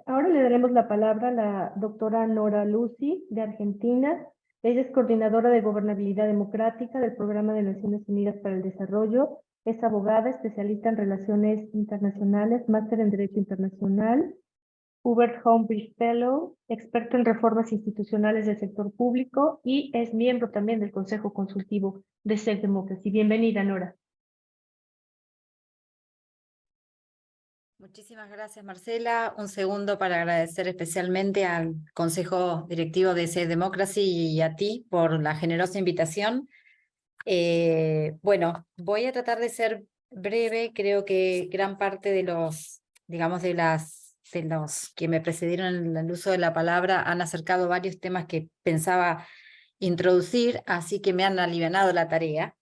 Ahora le daremos la palabra a la doctora Nora Lucy, de Argentina. Ella es coordinadora de gobernabilidad democrática del Programa de Naciones Unidas para el Desarrollo. Es abogada, especialista en relaciones internacionales, máster en Derecho Internacional, Hubert Humphrey Fellow, experto en reformas institucionales del sector público y es miembro también del Consejo Consultivo de SEC Democracy. Bienvenida, Nora. Muchísimas gracias, Marcela. Un segundo para agradecer especialmente al Consejo Directivo de SED Democracy y a ti por la generosa invitación. Bueno, voy a tratar de ser breve. Creo que gran parte de los, digamos, de los que me precedieron en el uso de la palabra han acercado varios temas que pensaba introducir, así que me han alivianado la tarea.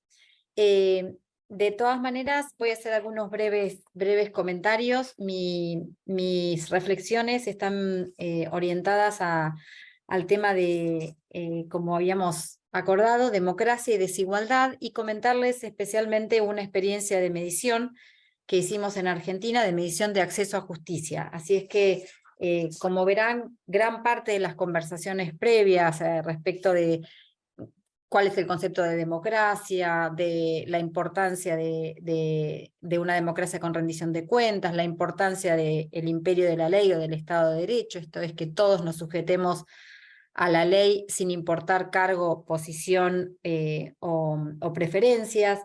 De todas maneras, voy a hacer algunos breves comentarios. Mis reflexiones están orientadas al tema de, como habíamos acordado, democracia y desigualdad, y comentarles especialmente una experiencia de medición que hicimos en Argentina, de medición de acceso a justicia. Así es que, como verán, gran parte de las conversaciones previas respecto de cuál es el concepto de democracia, de la importancia de una democracia con rendición de cuentas, la importancia del imperio de la ley o del Estado de Derecho, esto es que todos nos sujetemos a la ley sin importar cargo, posición o preferencias.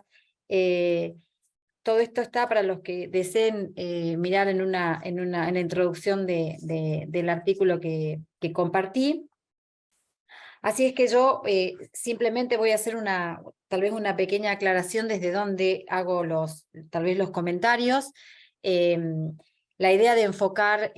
Todo esto está para los que deseen mirar en la introducción del artículo que compartí. Así es que yo simplemente voy a hacer tal vez una pequeña aclaración desde donde hago tal vez los comentarios. La idea de enfocar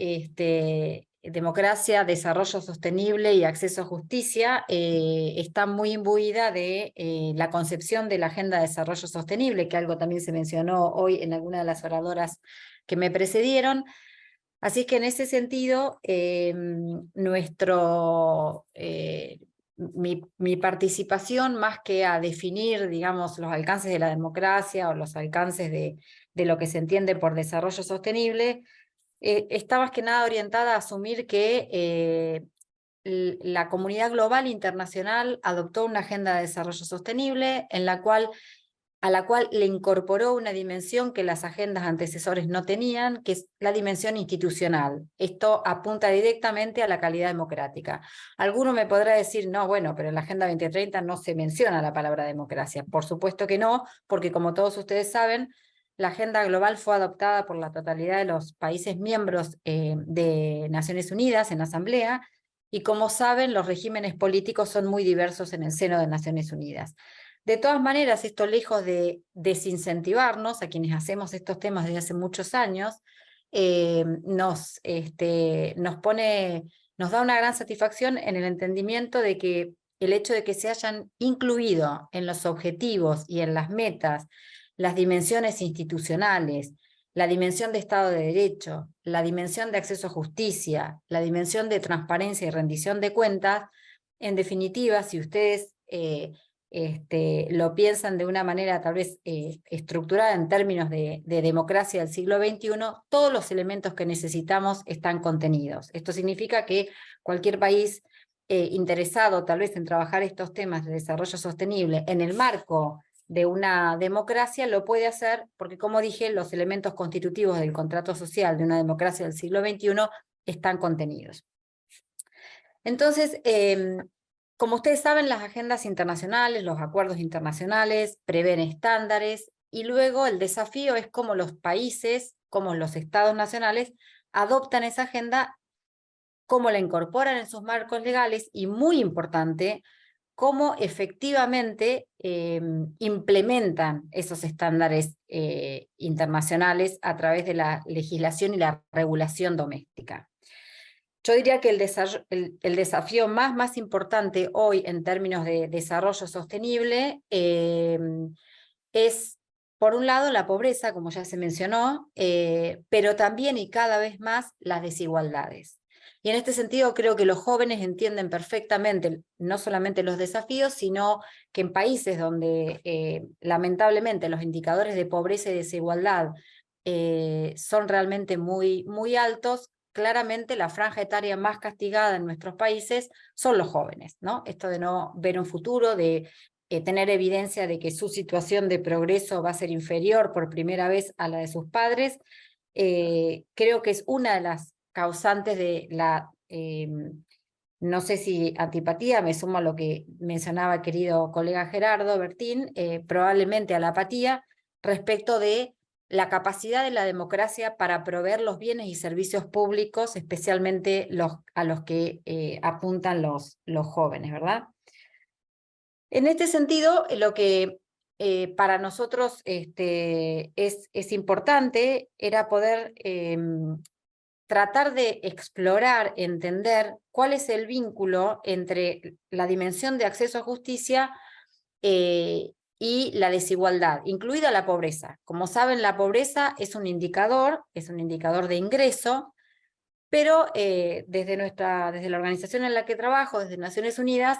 democracia, desarrollo sostenible y acceso a justicia está muy imbuida de la concepción de la Agenda de Desarrollo Sostenible, que algo también se mencionó hoy en alguna de las oradoras que me precedieron. Así que en ese sentido, mi participación, más que a definir, digamos, los alcances de la democracia o los alcances de lo que se entiende por desarrollo sostenible, está más que nada orientada a asumir que la comunidad global internacional adoptó una agenda de desarrollo sostenible a la cual le incorporó una dimensión que las agendas antecesores no tenían, que es la dimensión institucional. Esto apunta directamente a la calidad democrática. Alguno me podrá decir, no, bueno, pero en la Agenda 2030 no se menciona la palabra democracia. Por supuesto que no, porque como todos ustedes saben, la agenda global fue adoptada por la totalidad de los países miembros de Naciones Unidas en la Asamblea, y como saben, los regímenes políticos son muy diversos en el seno de Naciones Unidas. De todas maneras, esto lejos de desincentivarnos a quienes hacemos estos temas desde hace muchos años, nos da una gran satisfacción en el entendimiento de que el hecho de que se hayan incluido en los objetivos y en las metas las dimensiones institucionales, la dimensión de Estado de Derecho, la dimensión de acceso a justicia, la dimensión de transparencia y rendición de cuentas, en definitiva, si ustedes lo piensan de una manera tal vez estructurada en términos de democracia del siglo XXI, todos los elementos que necesitamos están contenidos. Esto significa que cualquier país interesado tal vez en trabajar estos temas de desarrollo sostenible en el marco de una democracia lo puede hacer porque, como dije, los elementos constitutivos del contrato social de una democracia del siglo XXI están contenidos. Entonces, como ustedes saben, las agendas internacionales, los acuerdos internacionales prevén estándares, y luego el desafío es cómo los países, cómo los estados nacionales adoptan esa agenda, cómo la incorporan en sus marcos legales y, muy importante, cómo efectivamente implementan esos estándares internacionales a través de la legislación y la regulación doméstica. Yo diría que el desafío más importante hoy en términos de desarrollo sostenible es, por un lado, la pobreza, como ya se mencionó, pero también y cada vez más las desigualdades. Y en este sentido creo que los jóvenes entienden perfectamente no solamente los desafíos, sino que en países donde lamentablemente los indicadores de pobreza y desigualdad son realmente muy altos, claramente la franja etaria más castigada en nuestros países son los jóvenes, ¿no? Esto de no ver un futuro, de tener evidencia de que su situación de progreso va a ser inferior por primera vez a la de sus padres, creo que es una de las causantes de la, no sé si antipatía, me sumo a lo que mencionaba el querido colega Gerardo Bertín, probablemente a la apatía respecto de la capacidad de la democracia para proveer los bienes y servicios públicos, especialmente a los que apuntan los jóvenes, ¿verdad? En este sentido, lo que para nosotros es importante era poder tratar de explorar, entender cuál es el vínculo entre la dimensión de acceso a justicia y la desigualdad, incluida la pobreza. Como saben, la pobreza es un indicador de ingreso, pero desde la organización en la que trabajo, desde Naciones Unidas,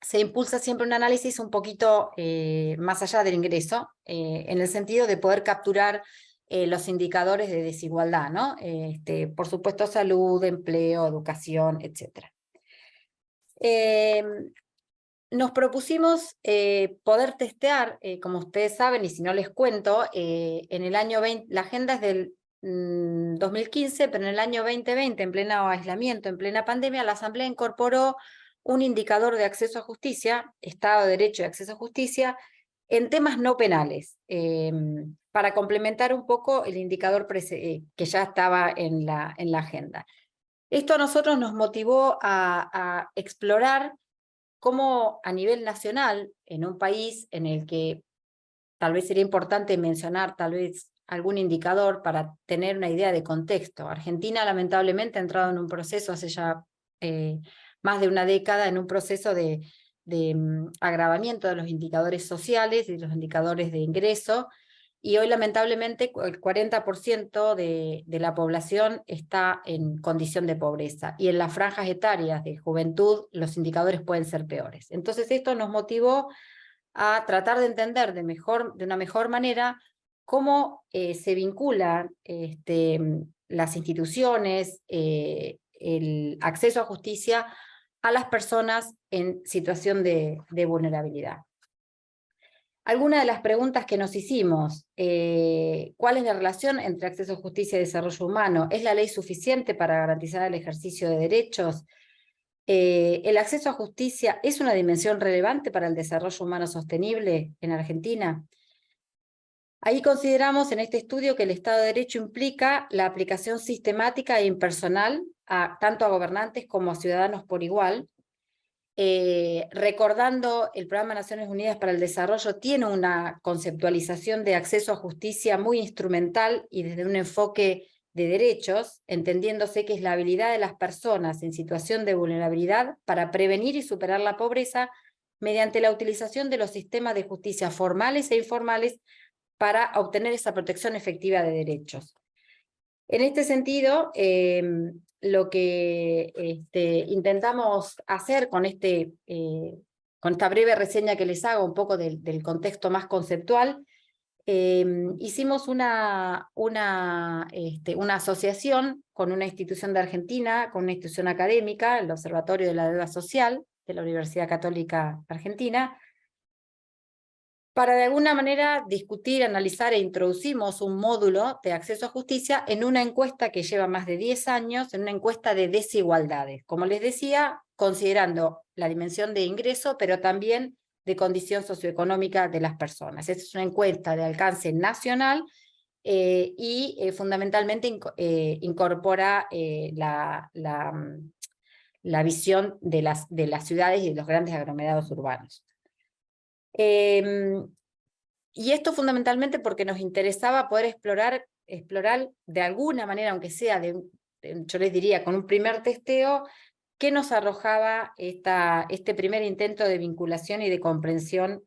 se impulsa siempre un análisis un poquito más allá del ingreso, en el sentido de poder capturar los indicadores de desigualdad, ¿no? Por supuesto, salud, empleo, educación, etc. Nos propusimos poder testear, como ustedes saben, y si no les cuento, en el año 20, la agenda es del 2015, pero en el año 2020, en pleno aislamiento, en plena pandemia, la Asamblea incorporó un indicador de acceso a justicia, Estado de Derecho y acceso a justicia, en temas no penales, para complementar un poco el indicador que ya estaba en la agenda. Esto a nosotros nos motivó a explorar cómo a nivel nacional, en un país en el que tal vez sería importante mencionar tal vez algún indicador para tener una idea de contexto. Argentina lamentablemente ha entrado en un proceso hace ya más de una década, en un proceso de agravamiento de los indicadores sociales y de los indicadores de ingreso, y hoy lamentablemente el 40% de la población está en condición de pobreza, y en las franjas etarias de juventud los indicadores pueden ser peores. Entonces esto nos motivó a tratar de entender de una mejor manera cómo se vinculan las instituciones, el acceso a justicia a las personas en situación de vulnerabilidad. Algunas de las preguntas que nos hicimos: ¿cuál es la relación entre acceso a justicia y desarrollo humano? ¿Es la ley suficiente para garantizar el ejercicio de derechos? ¿El acceso a justicia es una dimensión relevante para el desarrollo humano sostenible en Argentina? Ahí consideramos en este estudio que el Estado de Derecho implica la aplicación sistemática e impersonal tanto a gobernantes como a ciudadanos por igual. Recordando, el Programa de Naciones Unidas para el Desarrollo tiene una conceptualización de acceso a justicia muy instrumental y desde un enfoque de derechos, entendiéndose que es la habilidad de las personas en situación de vulnerabilidad para prevenir y superar la pobreza mediante la utilización de los sistemas de justicia formales e informales para obtener esa protección efectiva de derechos. En este sentido, lo que intentamos hacer con esta breve reseña que les hago, un poco del contexto más conceptual, hicimos una asociación con una institución de Argentina, con una institución académica, el Observatorio de la Deuda Social de la Universidad Católica Argentina, para de alguna manera discutir, analizar e introducimos un módulo de acceso a justicia en una encuesta que lleva más de 10 años, en una encuesta de desigualdades, como les decía, considerando la dimensión de ingreso, pero también de condición socioeconómica de las personas. Esta es una encuesta de alcance nacional y fundamentalmente incorpora la visión de las ciudades y de los grandes aglomerados urbanos. Y esto fundamentalmente porque nos interesaba poder explorar de alguna manera, aunque sea yo les diría con un primer testeo, qué nos arrojaba este primer intento de vinculación y de comprensión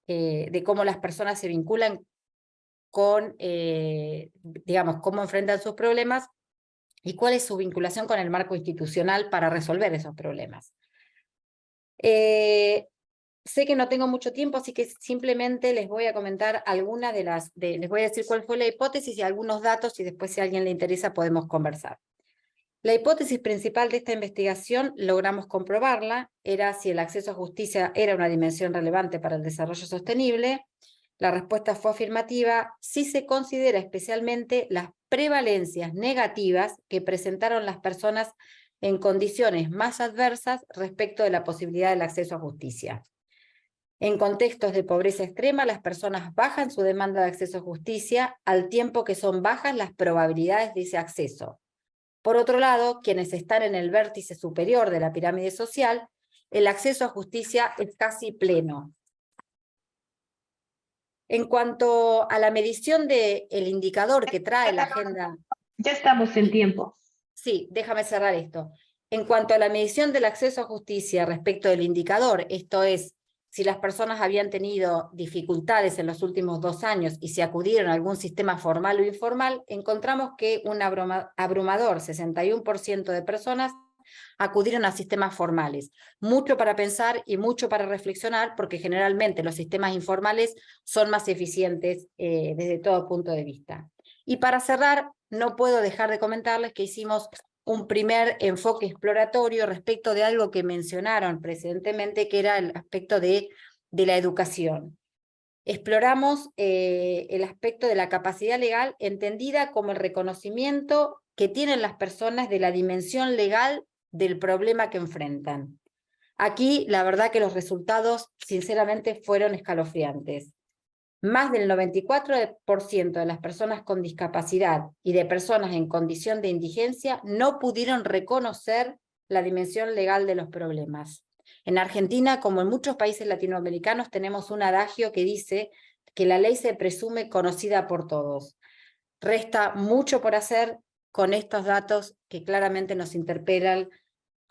de cómo las personas se vinculan con, digamos, cómo enfrentan sus problemas y cuál es su vinculación con el marco institucional para resolver esos problemas. sé que no tengo mucho tiempo, así que simplemente les voy a comentar algunas les voy a decir cuál fue la hipótesis y algunos datos, y después si a alguien le interesa podemos conversar. La hipótesis principal de esta investigación, logramos comprobarla, era si el acceso a justicia era una dimensión relevante para el desarrollo sostenible. La respuesta fue afirmativa si se considera especialmente las prevalencias negativas que presentaron las personas en condiciones más adversas respecto de la posibilidad del acceso a justicia. En contextos de pobreza extrema, las personas bajan su demanda de acceso a justicia al tiempo que son bajas las probabilidades de ese acceso. Por otro lado, quienes están en el vértice superior de la pirámide social, el acceso a justicia es casi pleno. En cuanto a la medición del indicador que trae la agenda... Ya estamos en tiempo. Sí, déjame cerrar esto. En cuanto a la medición del acceso a justicia respecto del indicador, esto es, si las personas habían tenido dificultades en los últimos 2 años y si acudieron a algún sistema formal o informal, encontramos que un abrumador 61% de personas acudieron a sistemas formales. Mucho para pensar y mucho para reflexionar, porque generalmente los sistemas informales son más eficientes desde todo punto de vista. Y para cerrar, no puedo dejar de comentarles que hicimos un primer enfoque exploratorio respecto de algo que mencionaron precedentemente, que era el aspecto de la educación. Exploramos el aspecto de la capacidad legal entendida como el reconocimiento que tienen las personas de la dimensión legal del problema que enfrentan. Aquí, la verdad que los resultados, sinceramente, fueron escalofriantes. Más del 94% de las personas con discapacidad y de personas en condición de indigencia no pudieron reconocer la dimensión legal de los problemas. En Argentina, como en muchos países latinoamericanos, tenemos un adagio que dice que la ley se presume conocida por todos. Resta mucho por hacer con estos datos que claramente nos interpelan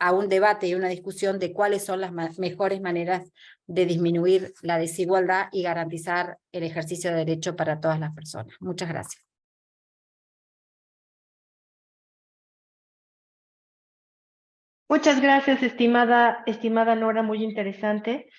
a un debate y una discusión de cuáles son las mejores maneras de disminuir la desigualdad y garantizar el ejercicio de derecho para todas las personas. Muchas gracias. Muchas gracias, estimada Nora, muy interesante.